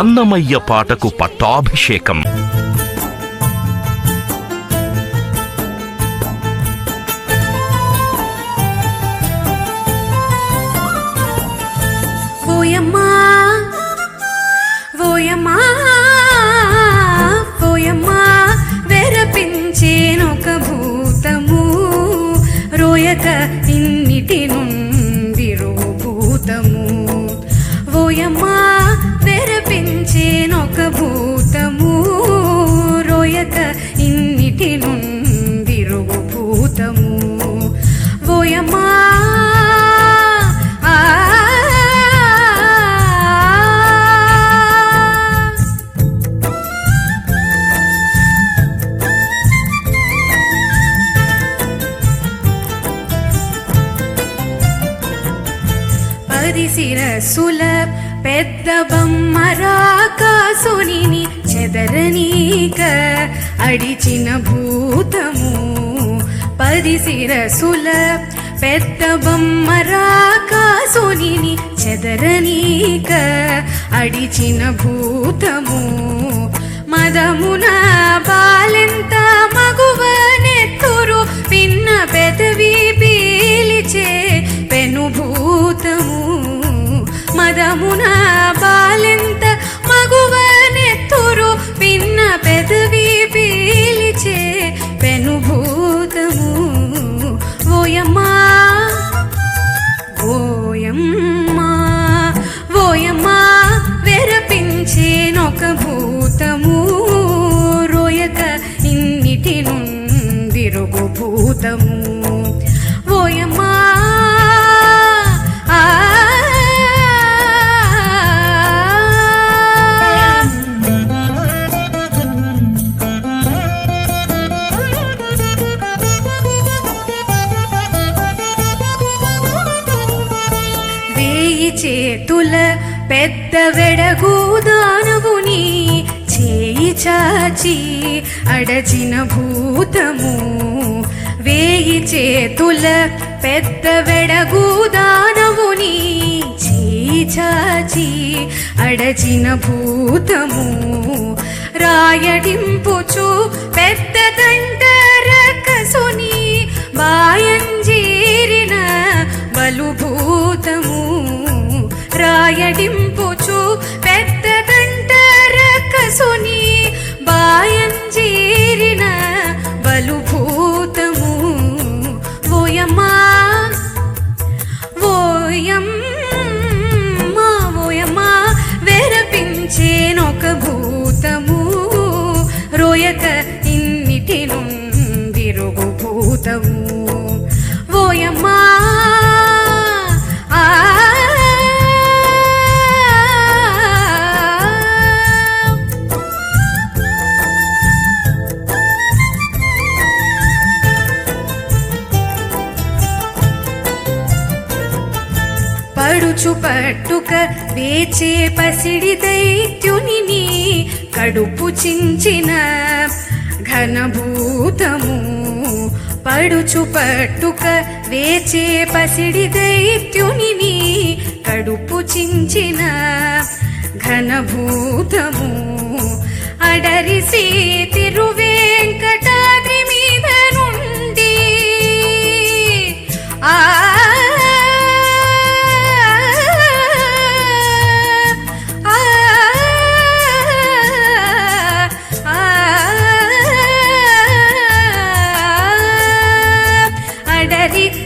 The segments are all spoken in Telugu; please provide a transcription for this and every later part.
అన్నమయ్య పాటకు పట్టాభిషేకం. ఓయమ్మా ఓయమ్మా ఓయమ్మా వెరపించేనొక భూతము రోయక ఇన్నిటి నుండి భూతము. ఓయమ్మా వెరపించేనొక భూతము రోయక ఇన్నిటి నుండి భూతము. ఓయమ్మా శిరసుల పెద్ద బొమ్మరాకాసుని చెదరనీక అడిచిన భూతము. 10 శిరసుల పెద్ద బొమ్మరాకాసుని చెదరనీక అడిచిన భూతము. మదమున బాలెంత మగువ నెత్తురు పిన్న పెదవి పీలిచే పెనుభూతము. మదమున బాలెంత మగువ నెత్తురు పిన్న పెదవి పీలిచే పెనుభూతము. ఓయమ్మా ఓయమ్మా ఓయమ్మా వెరపించేనొక భూతము రోయక ఇన్నిటి నుండి భూతము. ఓయమ్మా చేతుల పెద్ద వెడగూదానవుని చేయి చాచి అడచిన భూతము. 1000 చేతుల పెద్ద వెడగూదానవుని చేయి చాచి అడచిన భూతము. రాయడింపుచు పెద్ద దండరకసుని బాయంజీరిన బలుభూతము. రాయడింపుచు పెద్ద దండరకసుని బాయంజీరిన బలుభూతము. ఓయమ్మా ఓయమ్మా ఓయమ్మా వెరపించేనొక భూతము రోయక ఇన్నిటి నుండి భూతము. ఓయమ్మా పడుచు పట్టుక వేచే పసిడి దైత్యుని కడుపు చించిన ఘనభూతము. పడుచు పట్టుక వేచే పసిడి దైత్యుని కడుపు చించిన ఘనభూతము. అడరిసి తిరువేంకటాద్రి మీద నుండి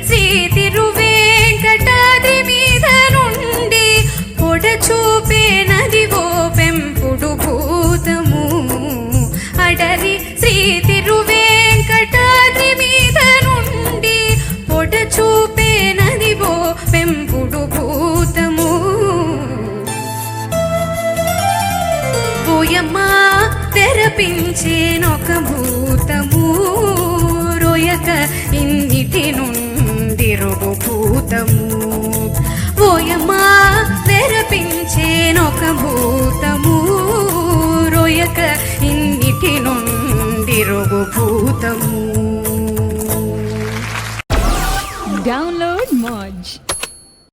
శ్రీ తిరువేంకటాద్రి మీద నుండి పొడచూపే నదివో పెంపుడు భూతము. అడరి శ్రీ తిరువేంకటాద్రి మీద నుండి పొడచూపే నదివో పెంపుడు భూతము. ఓయమ్మా తెరపించేనొక భూతము రోయక ఇన్నిటి నుండి భూతము. ఓయమ్మా తెరపించేనొక భూతము రోయక ఇన్నిటి నుండి భూతము. Download Moj.